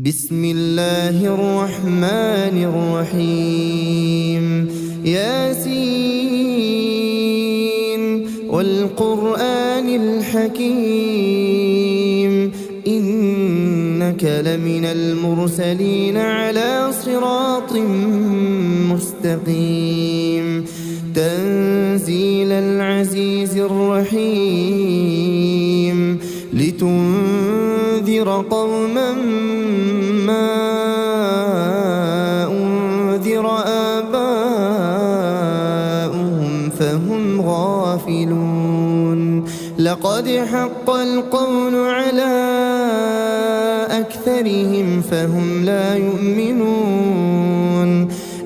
بسم الله الرحمن الرحيم ياسين والقرآن الحكيم إنك لمن المرسلين على صراط مستقيم تنزيل العزيز الرحيم لتنذر قوما ما أنذر آباؤهم فهم غافلون لقد حق القول على أكثرهم فهم لا يؤمنون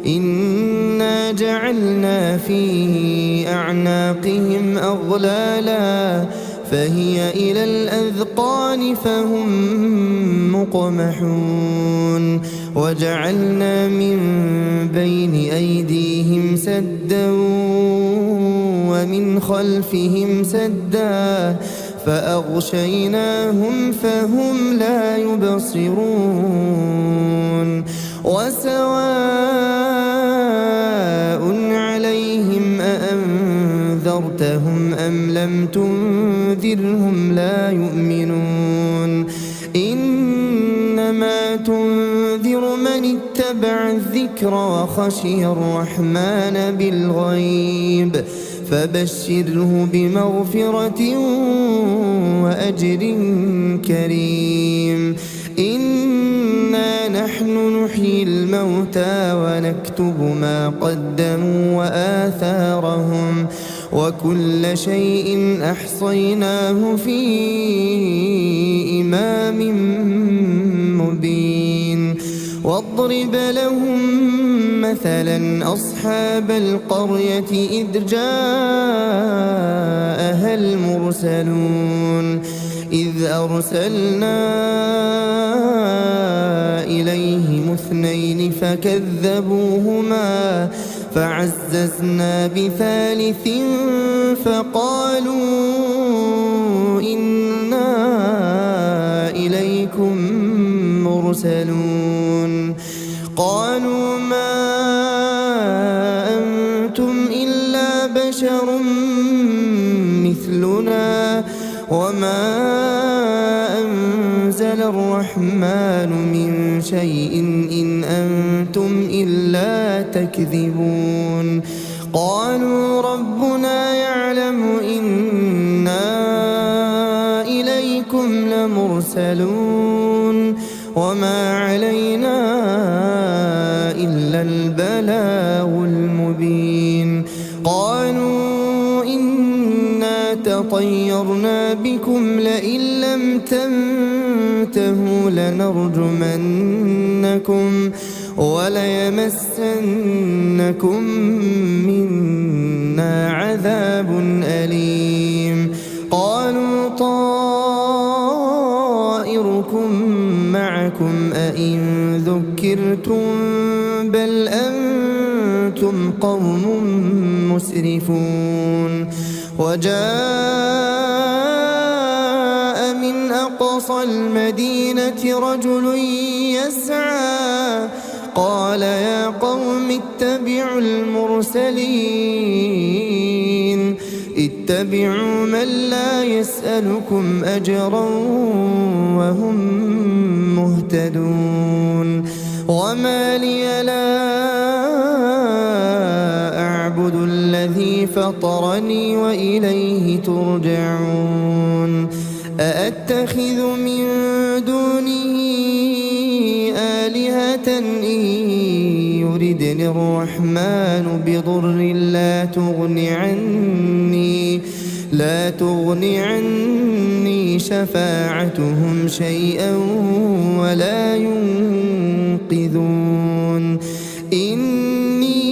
إنا جعلنا في أعناقهم أغلالا فهي إلى الأذقان فهم مقمحون وجعلنا من بين أيديهم سدا ومن خلفهم سدا فأغشيناهم فهم لا يبصرون وسواء عليهم أأنذرتهم أم لم تنذرهم لا يؤمنون إنما تنذر من اتبع الذكر وخشي الرحمن بالغيب فبشره بمغفرة وأجر كريم إنا نحن نحيي الموتى ونكتب ما قدموا وآثارهم وكل شيء أحصيناه في إمام مبين واضرب لهم مثلا أصحاب القرية إذ جاءها المرسلون إذ أرسلنا إليهم اثنين فكذبوهما فعززنا بثالث فقالوا إنا إليكم مرسلون قالوا ما أنتم إلا بشر مثلنا وما أنزل الرحمن من شيء إن أنتم إلا تكذبون قالوا ربنا يعلم إنا إليكم لمرسلون وما علينا إلا البلاغ المبين قالوا إنا تطيرنا بكم لئن لم تنتهوا لنرجمنكم وليمسنكم منا عذاب أليم قالوا طائركم معكم أئن ذكرتم بل أنتم قوم مسرفون وجاء من أقصى المدينة رجل يسعى قال يا قوم اتبعوا المرسلين اتبعوا من لا يسألكم أجرا وهم مهتدون وما لي لا أعبد الذي فطرني وإليه ترجعون أأتخذ من دونه آلهة إن يردني الرحمن بضر لا تغني عني شفاعتهم شيئا ولا ينقذون إني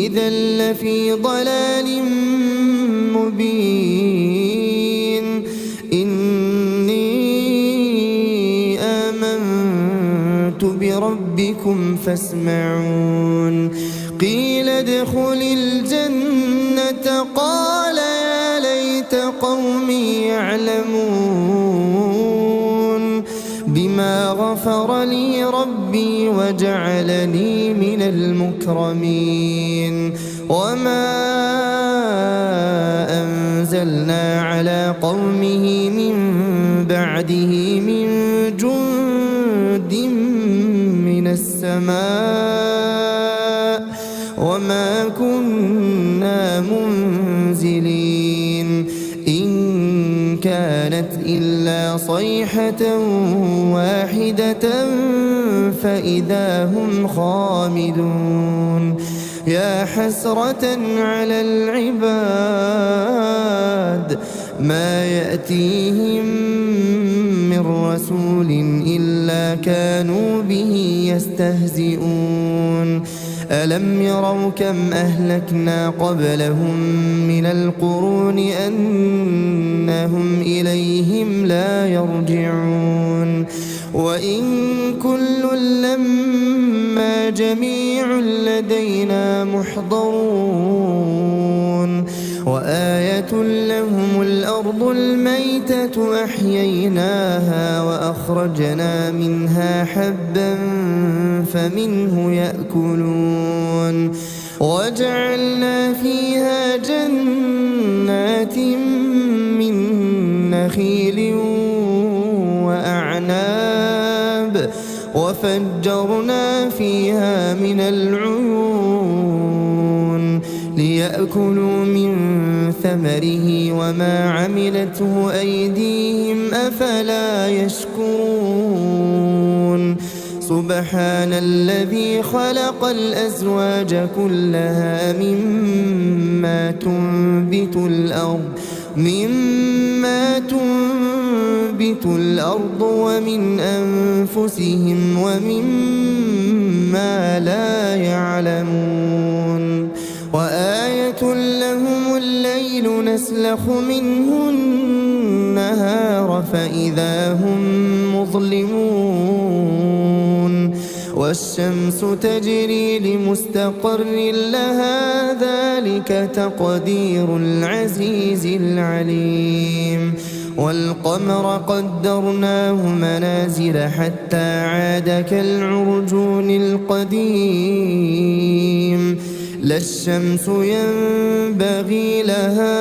إذا لفي ضلال مبين إني آمنت بربكم فاسمعون قيل ادخل الجنة قال يا ليت قومي يعلمون بما فغفر لي ربي وجعلني من المكرمين. وما أنزلنا على قومه من بعده من جند من السماء وما كنا منزلين. إن كانت إلا صيحة واحدة فإذا هم خامدون. يا حسرة على العباد ما يأتيهم من رسول إلا كانوا به يستهزئون. ألم يروا كم أهلكنا قبلهم من القرون أنهم إليهم لا يرجعون. وإن كل لما جميع لدينا محضرون. وآية لهم الأرض الميتة أحييناها وأخرجنا منها حبا فمنه يأكلون. وجعلنا فيها جنات من نخيل وأعناب وفجرنا فيها من العيون ليأكلوا من ثمره وما عملته أيديهم أفلا يشكرون. سبحان الذي خلق الأزواج كلها مما تنبت الأرض ومن أنفسهم ومما لا يعلمون. وآية لهم الليل نسلخ منه النهار فإذا هم مظلمون. والشمس تجري لمستقر لها ذلك تقدير العزيز العليم. والقمر قدرناه منازل حتى عاد كالعرجون القديم. لا الشمس ينبغي لها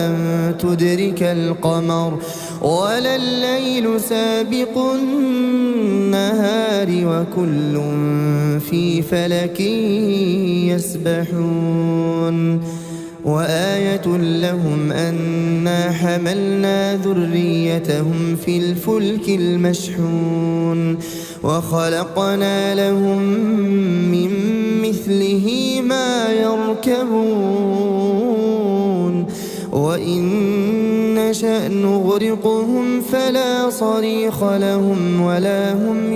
أن تدرك القمر ولا الليل سابق النهار وكل في فلك يسبحون. وآية لهم أنا حملنا ذريتهم في الفلك المشحون وخلقنا لهم من مثله ما يركبون. وإن نشأ نغرقهم فلا صريخ لهم ولا هم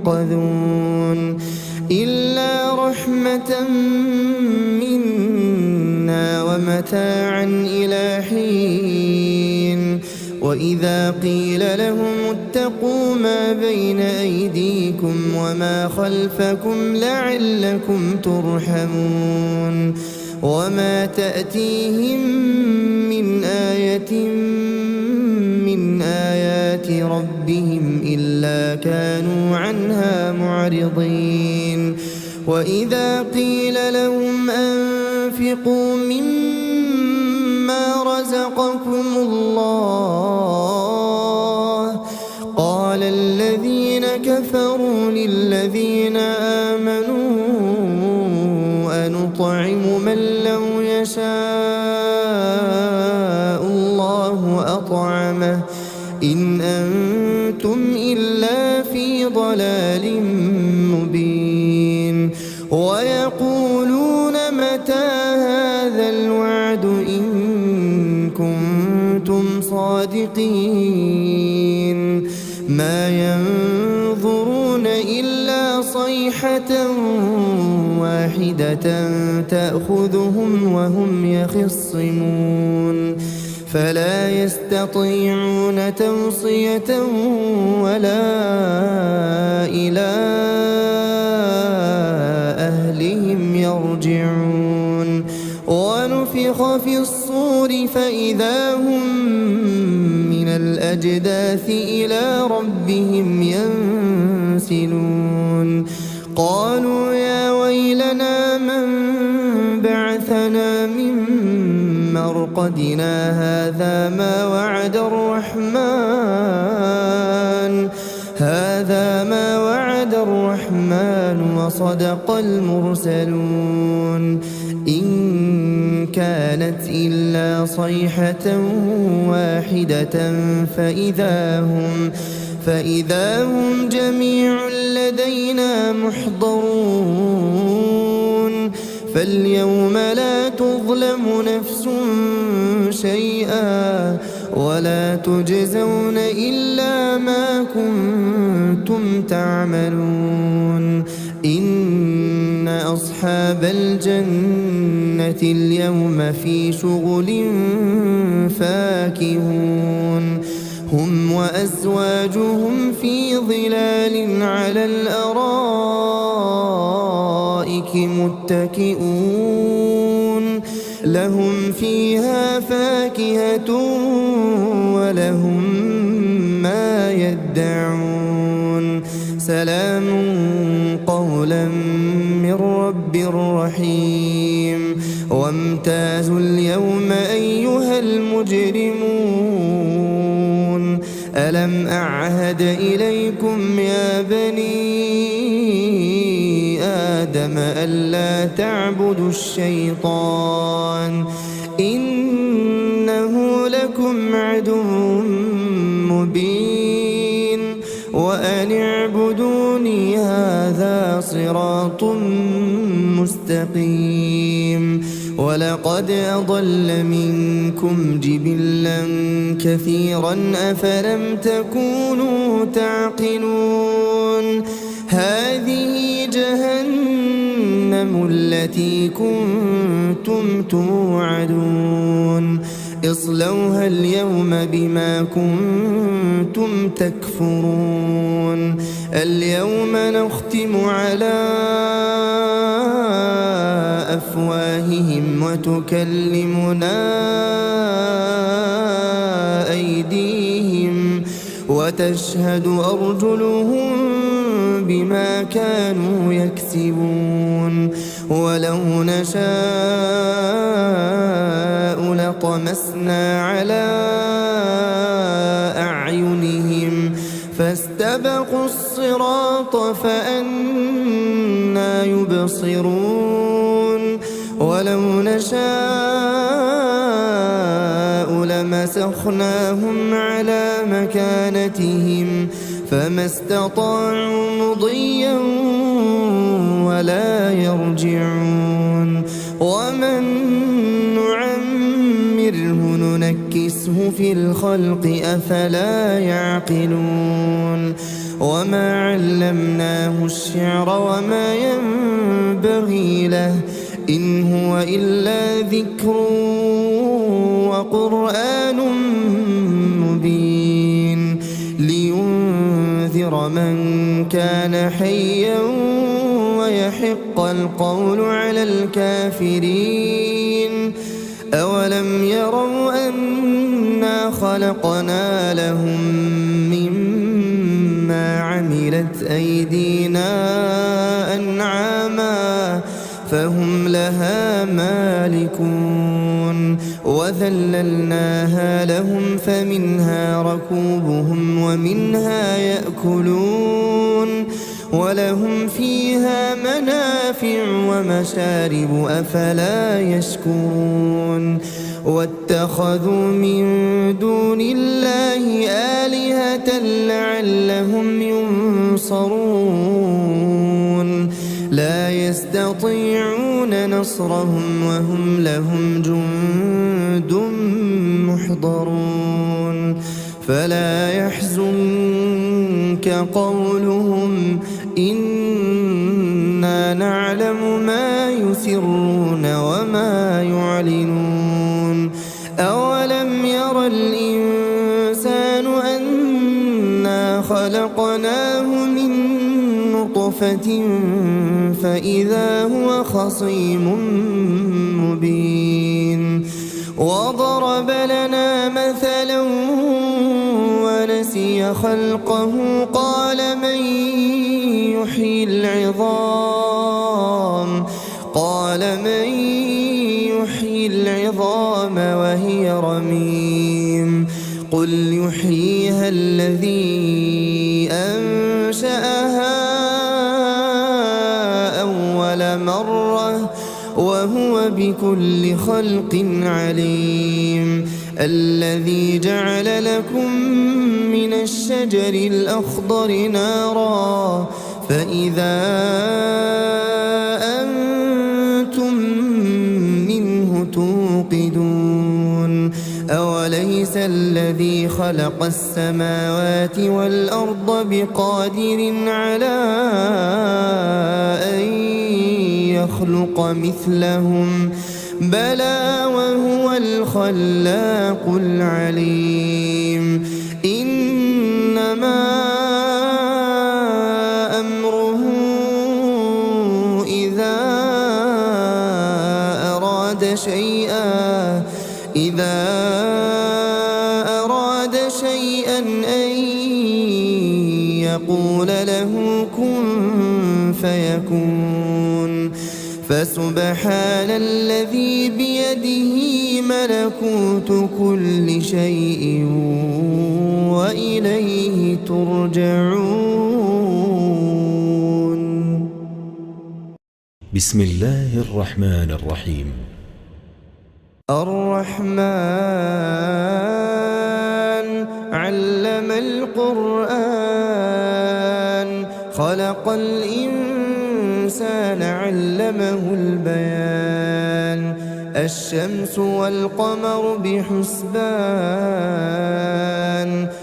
ينقذون إلا رحمة منا ومتاعا إلى حين. وإذا قيل لهم اتقوا ما بين أيديكم وما خلفكم لعلكم ترحمون. وما تأتيهم من آية من آيات ربهم إلا كانوا عنها معرضين. وإذا قيل لهم أنفقوا مما رزقكم الله قال الذين كفروا للذين آمنوا أنطعم من لو يشاء الله أطعمه إن أنتم إلا في ضلال مبين. ويقولون متى هذا الوعد إن كنتم صادقين. ما ينظرون إلا صيحة واحدة تأخذهم وهم يخصمون فلا يستطيعون توصية ولا إلى أهلهم يرجعون. ونفخ في الصور فإذا هم من الأجداث الأجداث إلى ربهم ينسلون قالوا يا ويلنا من بعثنا من مرقدنا هذا ما وعد الرحمن وصدق المرسلون إن كانت إلا صيحة واحدة فإذا هم جميع لدينا محضرون فاليوم لا تظلم نفس شيئا ولا تجزون إلا ما كنتم تعملون إن أصحاب الجنة اليوم في شغل فاكهون هم وأزواجهم في ظلال على الأرائك متكئون لهم فيها فاكهة ولهم ما يدعون سلام قولا من رب رحيم وامتازوا اليوم أيها المجرمون ألم أعهد إليكم يا بني آدم ألا تعبدوا الشيطان إنه لكم عدو مبين وأن اعبدوني هذا صراط مستقيم ولقد أضل منكم جبلا كثيرا أفلم تكونوا تعقلون هذه جهنم التي كنتم توعدون اصلوها اليوم بما كنتم تكفرون اليوم نختم على أفواههم وتكلمنا أيديهم وتشهد أرجلهم بما كانوا يكسبون ولو نشاء لطمسنا على أعينهم فاستبقوا الصراط فأنى يبصرون ولو نشاء لمسخناهم على مكانتهم فما استطاعوا مضيا ولا يرجعون ومن نعمره ننكسه في الخلق أفلا يعقلون وما علمناه الشعر وما ينبغي له إن هو إلا ذكر وقرآن مبين لينذر من كان حيا ويحق القول على الكافرين أولم يروا أنا خلقنا لهم مما عملت أيدينا أنعاما فهم لها مالكون وذللناها لهم فمنها ركوبهم ومنها يأكلون ولهم فيها منافع ومشارب أفلا يشكرون واتخذوا من دون الله آلهة لعلهم ينصرون لا يستطيعون نصرهم وهم لهم جند محضرون فلا يحزنك قولهم إنا نعلم ما يسرون وما يعلنون أولم ير الإنسان أنا خلقناه من نطفة فإذا هو خصيم مبين وضرب لنا مثلا نسي خلقه قال من يحيي العظام وهي رميم قل يحييها الذي أنشأها أول مرة وهو بكل خلق عليم الذي جعل لكم من الشجر الأخضر نارا فإذا أنتم منه توقدون أوليس الذي خلق السماوات والأرض بقادر على أن يخلق مثلهم بلى وهو الخلاق العليم إنما أمره إذا أراد شيئا أن يقول له كن فيكون فسبحان الذي بيده ملكوت كل شيء وإليه ترجعون. بسم الله الرحمن الرحيم. الرحمن علم القرآن خلق الإنسان علمه البيان الشمس والقمر بحسبان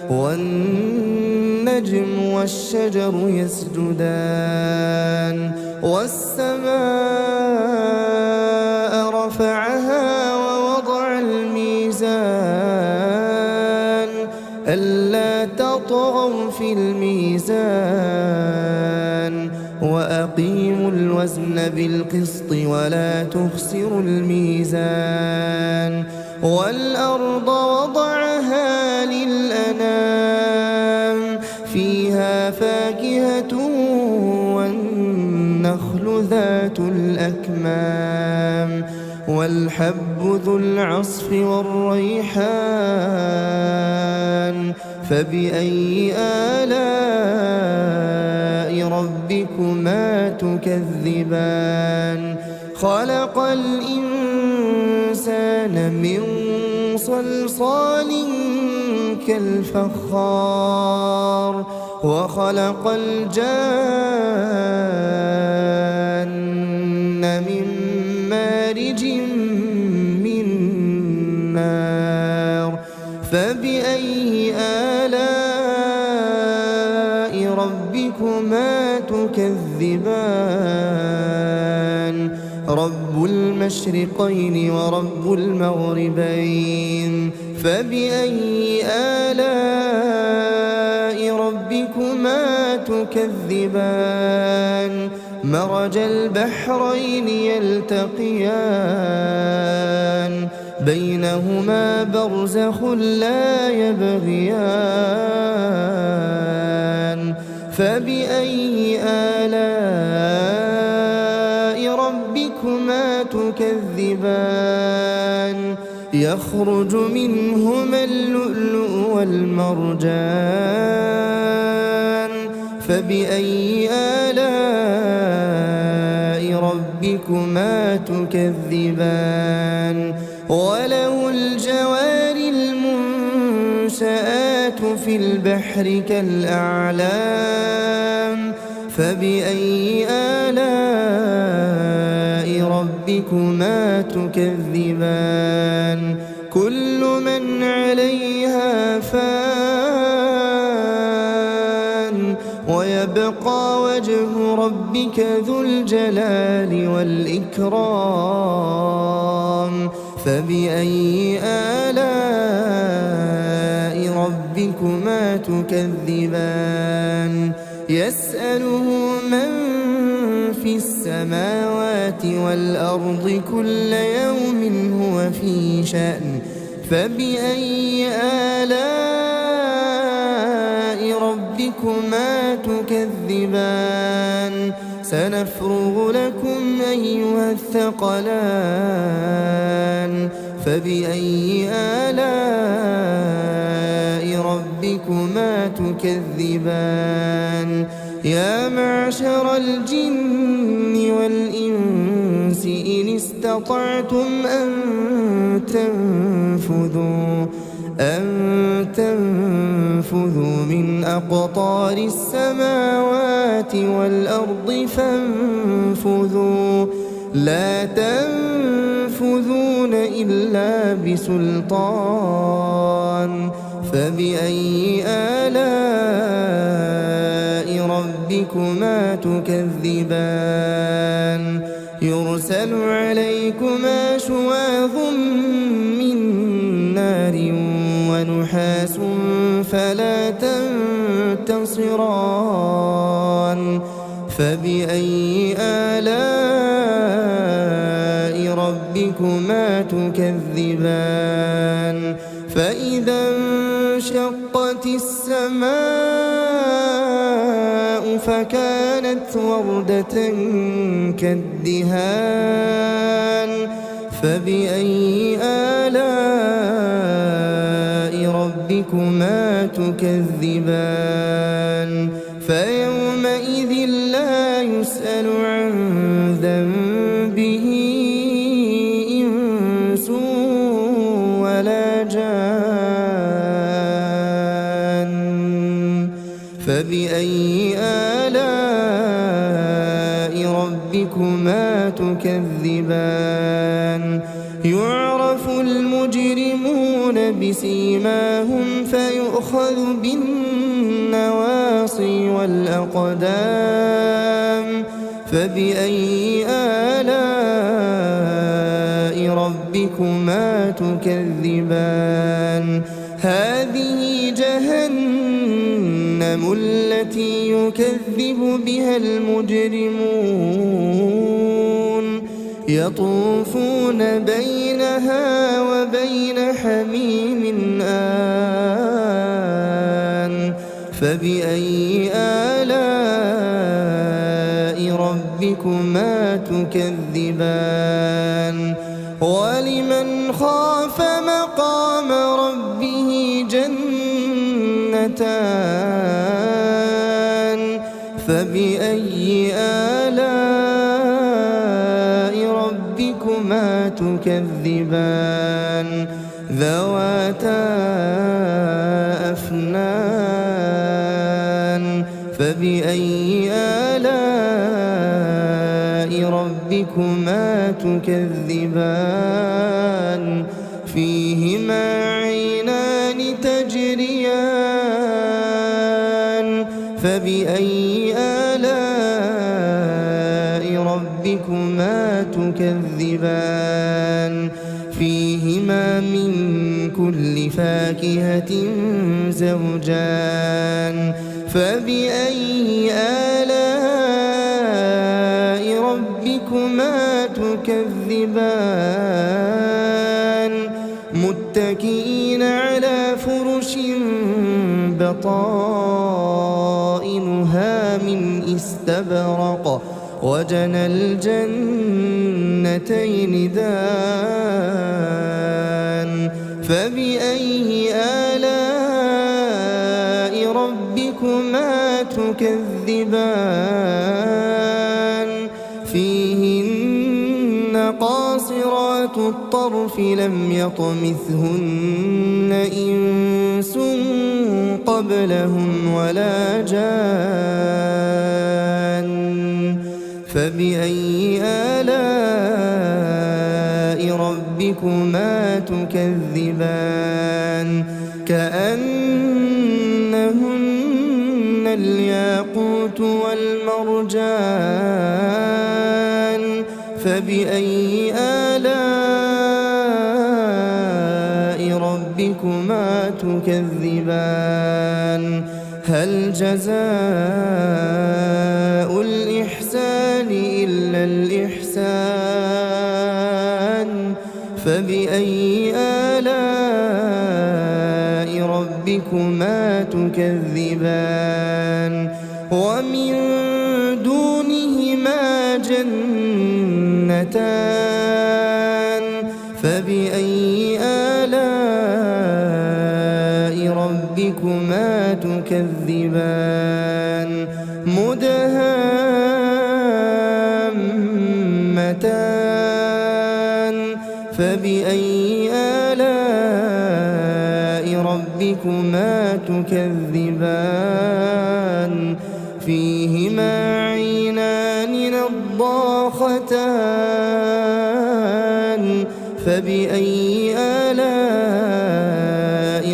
والنجم والشجر يسجدان والسماء رفعها ووضع الميزان ألا تطغوا في الميزان وأقيموا الوزن بالقسط ولا تخسروا الميزان والأرض وضعها للأنام فيها فاكهة والنخل ذات الأكمام والحب ذو العصف والريحان فبأي آلاء ربكما تكذبان خلق الإنسان من صلصال كالفخار وخلق الجان من مارج من نار فبأي آلاء ربكما تكذبان رب المشرقين ورب المغربين فبأي آلاء ربكما تكذبان مرج البحرين يلتقيان بينهما برزخ لا يبغيان فبأي آلاء ربكما تكذبان يخرج منهما اللؤلؤ والمرجان فبأي آلاء ربكما تكذبان وله الجوار المنشآت في البحر كالأعلام فبأي آلاء ربكما تكذبان كل من عليها فان ويبقى وجه ربك ذو الجلال والإكرام فبأي آلاء ربكما تكذبان يسأله من في السماوات والأرض كل يوم هو في شأن فبأي آلاء ربكما تكذبان سنفرغ لكم أيها الثقلان فبأي آلاء ربكما تكذبان يا معشر الجن والإنس إن استطعتم أن تنفذوا من أقطار السماوات والأرض فانفذوا لا تنفذون إلا بسلطان فبأي آلاء ربكما تكذبان يرسل عليكما شواظ من نار ونحاس فلا تنتصران فبأي آلاء ربكما تكذبان فإذا انشقت السماء فكانت وردة كالدهان فبأي آلاء ربكما تكذبان فيومئذ لا يسأل عن ذنبه إنس ولا جان فبأي آلاء ربكما تكذبان يعرف المجرمون بسيماهم فيؤخذ بالنواصي والأقدام فبأي آلاء ربكما تكذبان هذه جهنم التي يكذب بها المجرمون يطوفون بينها وبين حميم آن فبأي آلاء ربكما تكذبان ولمن خاف مقام ربه جنتان فبأي آلاء ربكما تكذبان ذواتا أفنان فبأي آلاء ربكما تكذبان فيهما عينان تجريان فبأي آلاء ربكما تكذبان فيهما من كل فاكهة زوجان فبأي آلاء ربكما تكذبان متكئين على فرش بطائنها من استبرق وجنى الجنتين دان فبأي آلاء ربكما تكذبان فيهن قاصرات الطرف لم يطمثهن إنس قبلهم ولا جان فبأي آلاء ربكما تكذبان كأنهن الياقوت والمرجان فبأي آلاء ربكما تكذبان هل جزاء الإحسان إلا الإحسان فبأي آلاء ربكما ربكما تكذبان ومن دونهما جنتان فبأي آلاء ربكما تكذبان مدهامتان فبأي آلاء ربكما تكذبان فيهما عينان نضاختان فبأي آلاء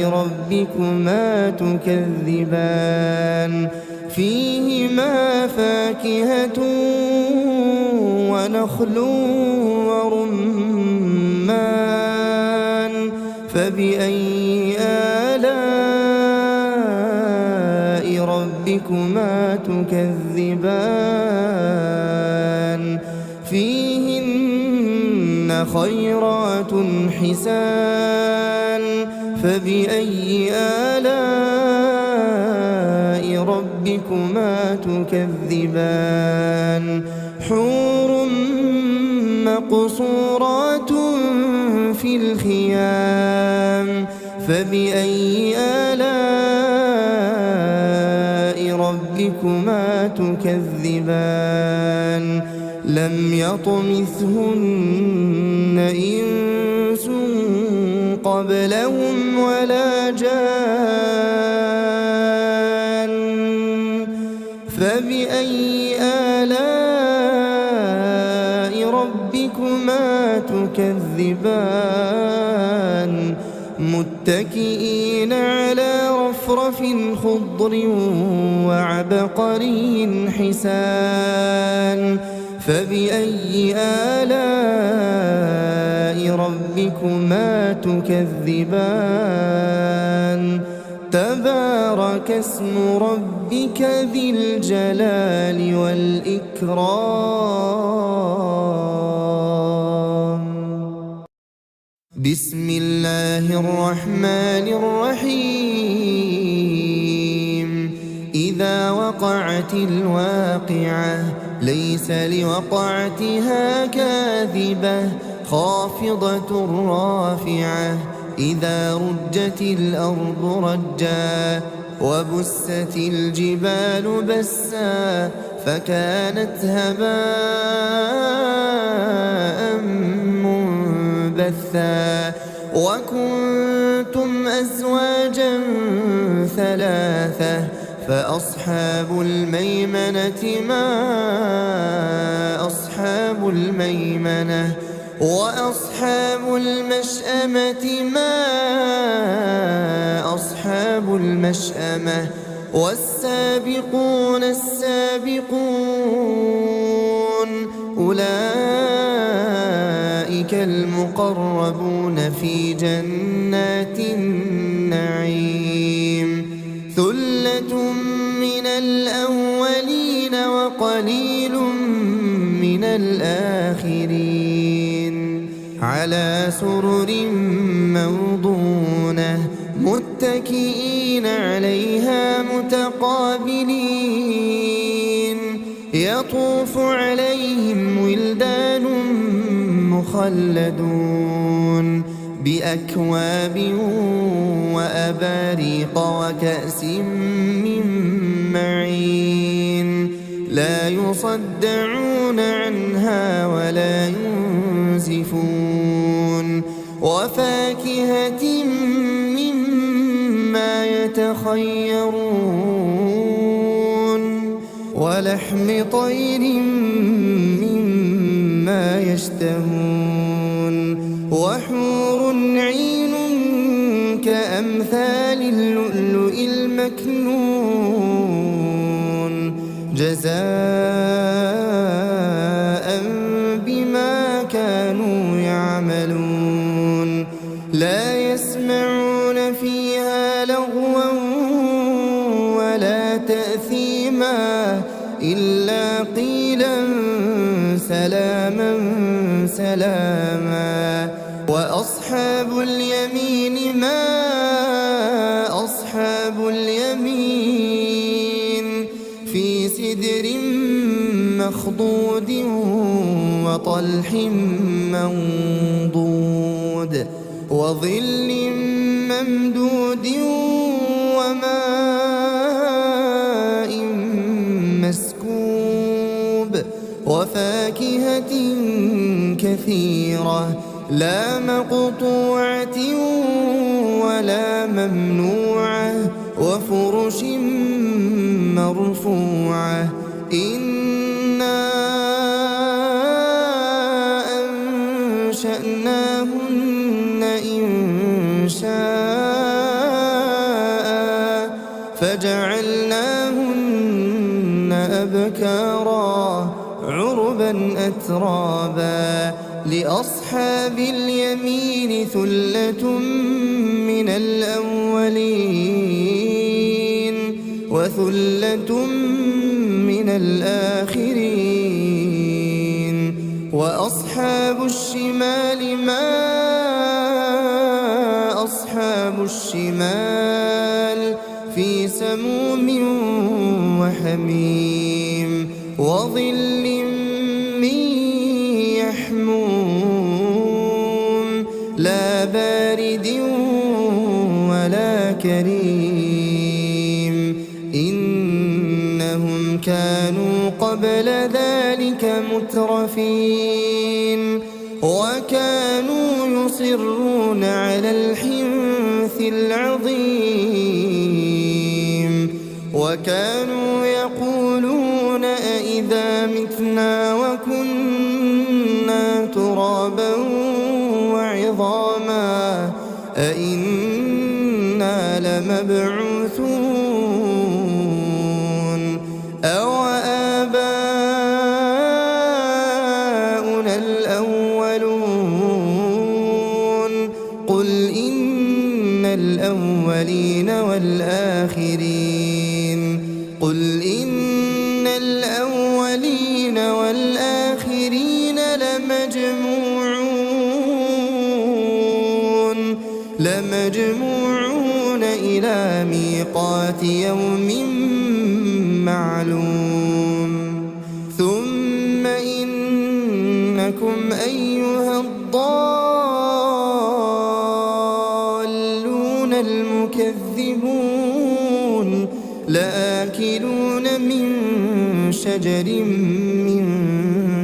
ربكما تكذبان فيهما فاكهة ونخل ورمان فبأي آلاء ربكما تكذبان فيهن خيرات حسان فبأي آلاء ربكما تكذبان حور مقصورات في الخيام فبأي آلاء ربكما تكذبان لم يطمثهن إنس قبلهم ولا جان فبأي آلاء ربكما تكذبان متكئين على رفرف خضر وعبقري حسان فبأي آلاء ربكما تكذبان تبارك اسم ربك ذي الجلال والإكرام بسم الله الرحمن الرحيم إذا وقعت الواقعة ليس لوقعتها كاذبة خافضة رافعة إذا رجت الأرض رجا وبست الجبال بسا فكانت هباء منبثا وكنتم أزواجا ثلاثة فأصحاب الميمنة ما أصحاب الميمنة وأصحاب المشأمة ما أصحاب المشأمة والسابقون السابقون أولئك المقربون في جنات النعيم ثلة من الأولين وقليل من الآخرين على سرر موضونة متكئين عليها متقابلين يطوف عليهم ولدان مخلدون بأكواب وأباريق وكأس من معين لا يصدعون عنها ولا ينزفون وفاكهة مما يتخيرون ولحم طير مما يشتهون وحور عين كأمثال اللؤلؤ المكنون جزاء بما كانوا يعملون لا يسمعون فيها لغوا ولا تأثيما إلا قيلا سلاما سلاما وأصحاب اليمين ما أصحاب سدر مخضود وطلح منضود وظل ممدود وماء مسكوب وفاكهة كثيرة لا مقطوعة ولا ممنوعة وفرش مرفوعة إنا أنشأناهن إنشاء فجعلناهن أبكارا عربا أترابا لأصحاب اليمين ثلة من الأولين وثلة من الآخرين وأصحاب الشمال ما أصحاب الشمال في سموم وحميم وظل من يحموم لا بارد ولا كريم إنهم كانوا قبل ذلك مترفين وكانوا يصرون على الحنث العظيم وكانوا يقولون أئذا متنا وكنا ترابا وعظاما أئنا لمبعوثون أو آباؤنا الأولون قل إن الأولين والآخرين قل إن الأولين والآخرين لمجموعون إلى ميقات يوم معلوم ثم إنكم أيها الضالون المكذبون لآكلون من شجر من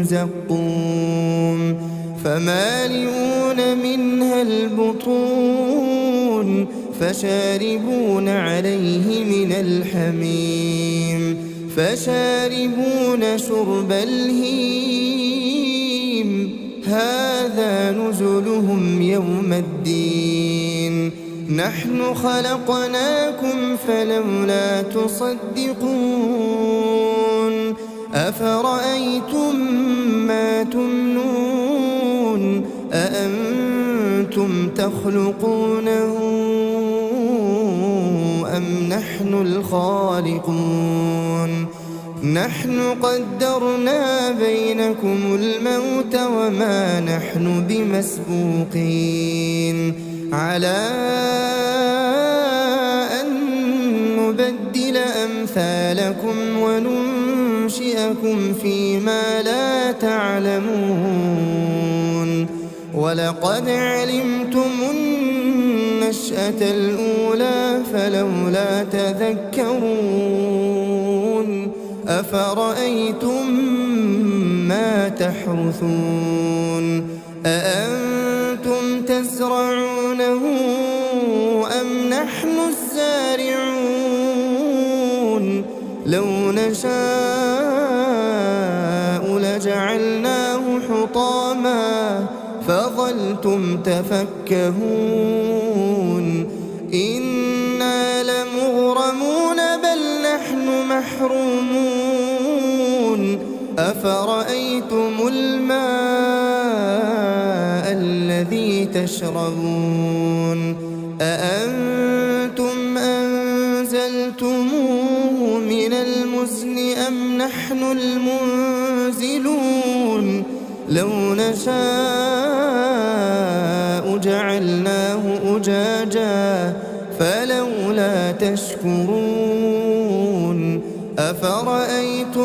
زقوم فمالئون منها البطون فشاربون عليه من الحميم فشاربون شرب الهيم هذا نزلهم يوم الدين نحن خلقناكم فلولا تصدقون أفرأيتم ما تمنون أأنتم تخلقونه أم نحن الخالقون نحن قدرنا بينكم الموت وما نحن بمسبوقين على أن نبدل أمثالكم وننشئكم فيما لا تعلمون ولقد علمتم النشأة الأولى فلولا تذكرون أفرأيتم ما تحرثون أأنتم تزرعونه أم نحن الزارعون لو نشاء لجعلناه حطاما فظلتم تفكهون إنا لمغرمون بل نحن محرومون أفرأيتم الماء الذي تشربون أأنتم أنزلتموه من المزن أم نحن المنزلون لو نشاء جعلناه أجاجا فلولا تشكرون أفرأيتم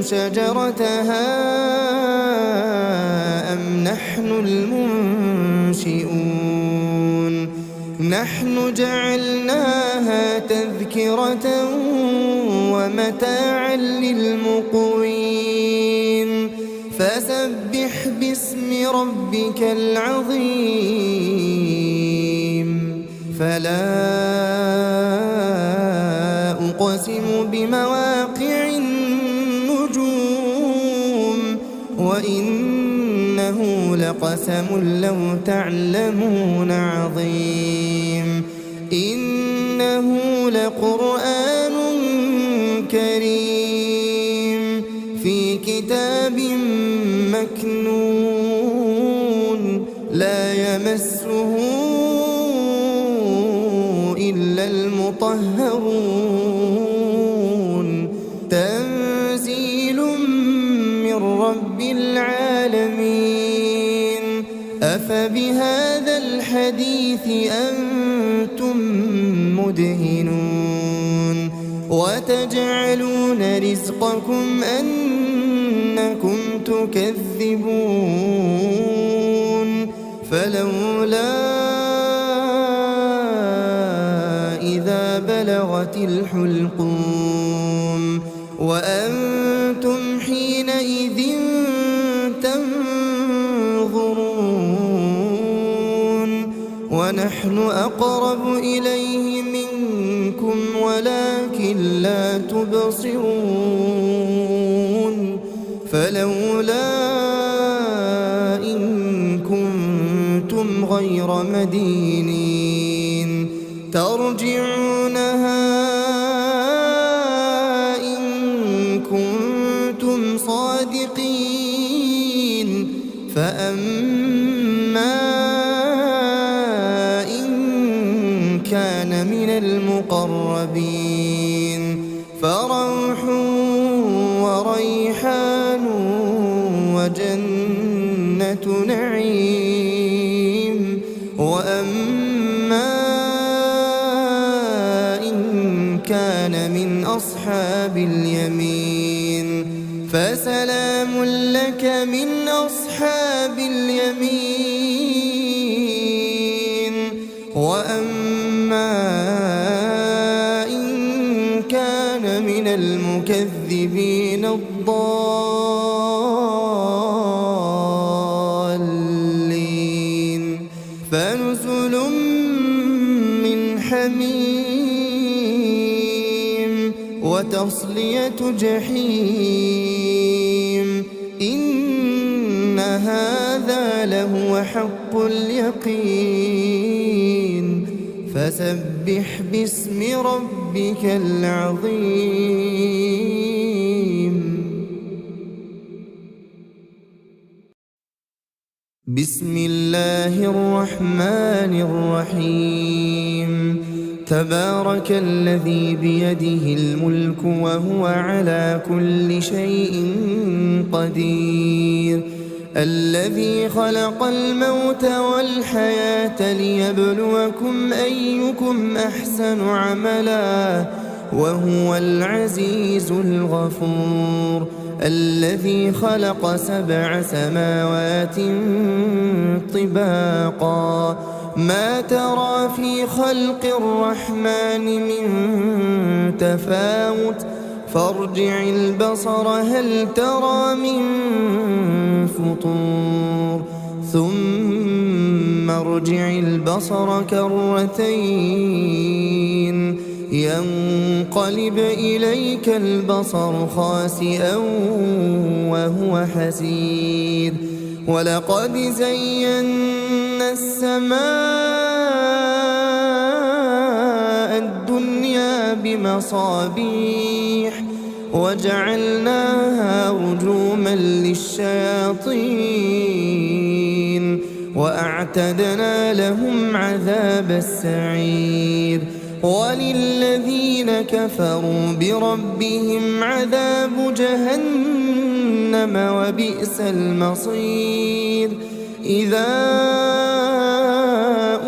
شجرتها أم نحن المنشئون نحن جعلناها تذكرة ومتاعا للمقوين فسبح باسم ربك العظيم فلا أقسم بمواقع النجوم وإنه لقسم لو تعلمون عظيم إنه لقرآن كريم في كتاب مكنون لا يمسه إلا المطهرون تنزيل من رب العالمين أفبهذا الحديث أنتم مدهنون وتجعلون رزقكم أنكم تكذبون فلولا إذا بلغت الحلقوم وأنتم حينئذ تنظرون ونحن أقرب إليه منكم ولكن لا تبصرون فلولا إن كنتم غير مدينين ترجعونها إن كنتم صادقين فأما إن كان من المقربين فروح وريحان وجنة نعيم وأما إن كان من أصحاب اليمين فسلام لك من أصحاب اليمين وأما إن كان من المكذبين الضالين فنزل من حميم وتصلية جحيم إن هذا لهو حق اليقين فسبح باسم ربك العظيم بسم الله الرحمن الرحيم تبارك الذي بيده الملك وهو على كل شيء قدير الذي خلق الموت والحياة ليبلوكم أيكم أحسن عملا وهو العزيز الغفور الذي خلق 7 سماوات طباقا ما ترى في خلق الرحمن من تفاوت فارجع البصر هل ترى من فطور ثم ارجع البصر كرتين ينقلب إليك البصر خاسئا وهو حسير ولقد زينا السماء الدنيا بمصابيح وجعلناها رجوما للشياطين وأعتدنا لهم عذاب السعير وللذين كفروا بربهم عذاب جهنم وبئس المصير إذا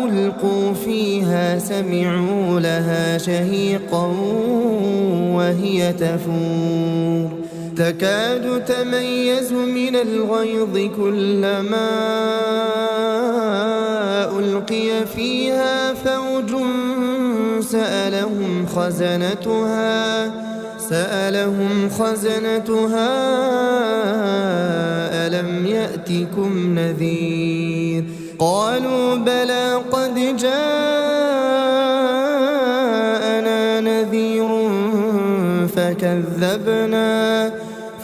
ألقوا فيها سمعوا لها شهيقا وهي تفور تكاد تميز من الغيظ كلما ألقي فيها فوج سألهم خزنتها ألم يأتكم نذير قالوا بلى قد جاءنا نذير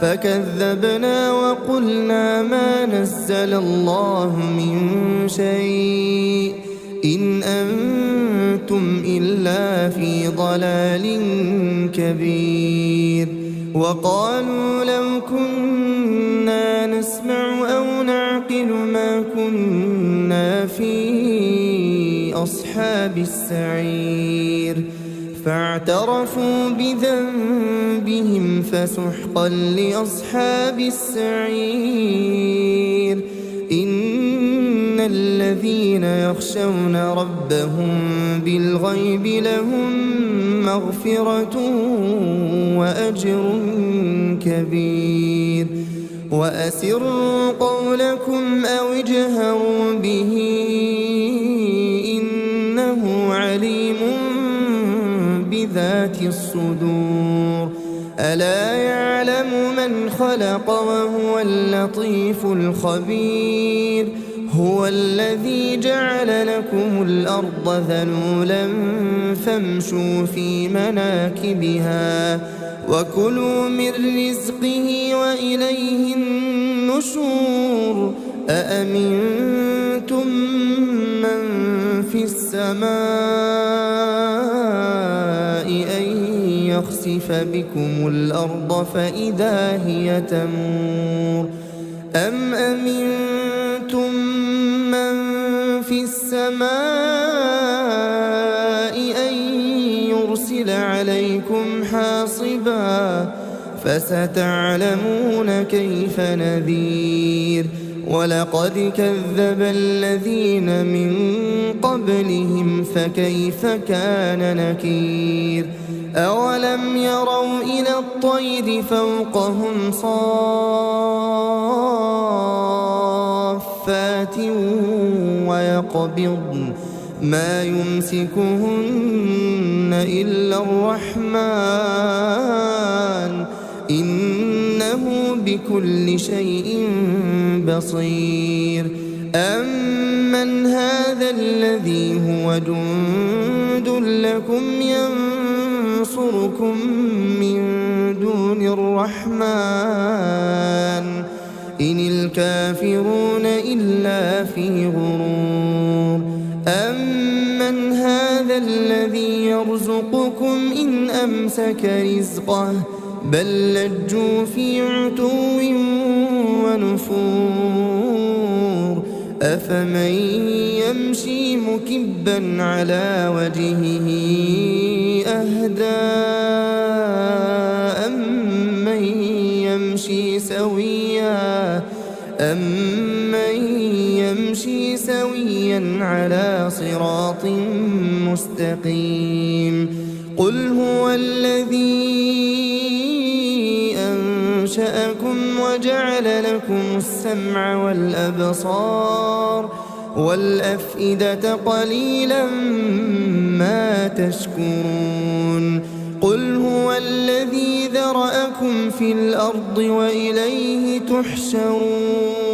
فكذبنا وقلنا ما نزل الله من شيء إن أنتم إلا في ضلال كبير وقالوا لو كنا نسمع أو نعقل ما كنا في أصحاب السعير فاعترفوا بذنبهم فسحقا لأصحاب السعير إن الذين يخشون ربهم بالغيب لهم مغفرة وأجر كبير وأسروا قولكم أو اجهروا به إنه عليم بذات الصدور ألا يعلم من خلق وهو اللطيف الخبير هو الذي جعل لكم الأرض ذلولا فامشوا في مناكبها وكلوا من رزقه وإليه النشور أأمنتم من في السماء أن يخسف بكم الأرض فإذا هي تمور أم أمنتم من في السماء أن يرسل عليكم حاصبا فستعلمون كيف نذير ولقد كذب الذين من قبلهم فكيف كان نكير أولم يروا إلى الطير فوقهم صافات ويقبضن ما يمسكهن إلا الرحمن إنه بكل شيء بصير أمن هذا الذي هو جند لكم ينصركم من دون الرحمن إن الكافرون إلا في غرور أمن هذا الذي يرزقكم إن أمسك رزقه بل لجوا في عتو ونفور أفمن يمشي مكبا على وجهه أهدى أمن يمشي سويا على صراط مستقيم قل هو الذي أنشأكم وجعل لكم السمع والأبصار والأفئدة قليلا ما تشكرون قل هو الذي ذرأكم في الأرض وإليه تحشرون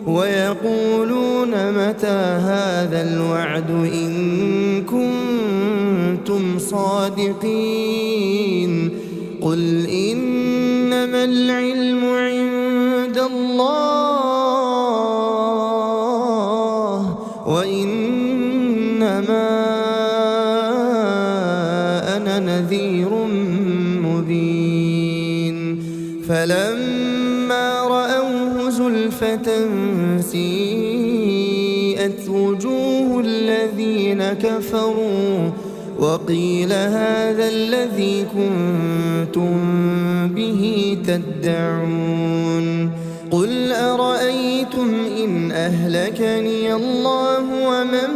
ويقولون متى هذا الوعد إن كنتم صادقين قل إنما العلم عند الله وإنما أنا نذير مبين فلما رأوه زلفة سيئت وجوه الذين كفروا وقيل هذا الذي كنتم به تدعون قل أرأيتم إن أهلكني الله ومن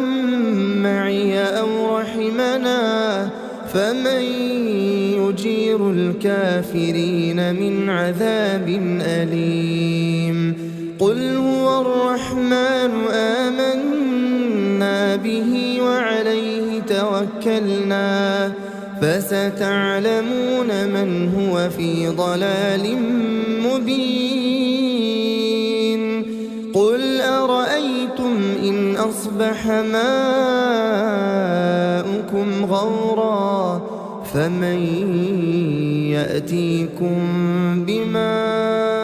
معي أو رحمنا فمن يجير الكافرين من عذاب أليم. قل هو الرحمن آمنا به وعليه توكلنا فستعلمون من هو في ضلال مبين. قل أرأيتم إن أصبح ماؤكم غورا فمن يأتيكم بماء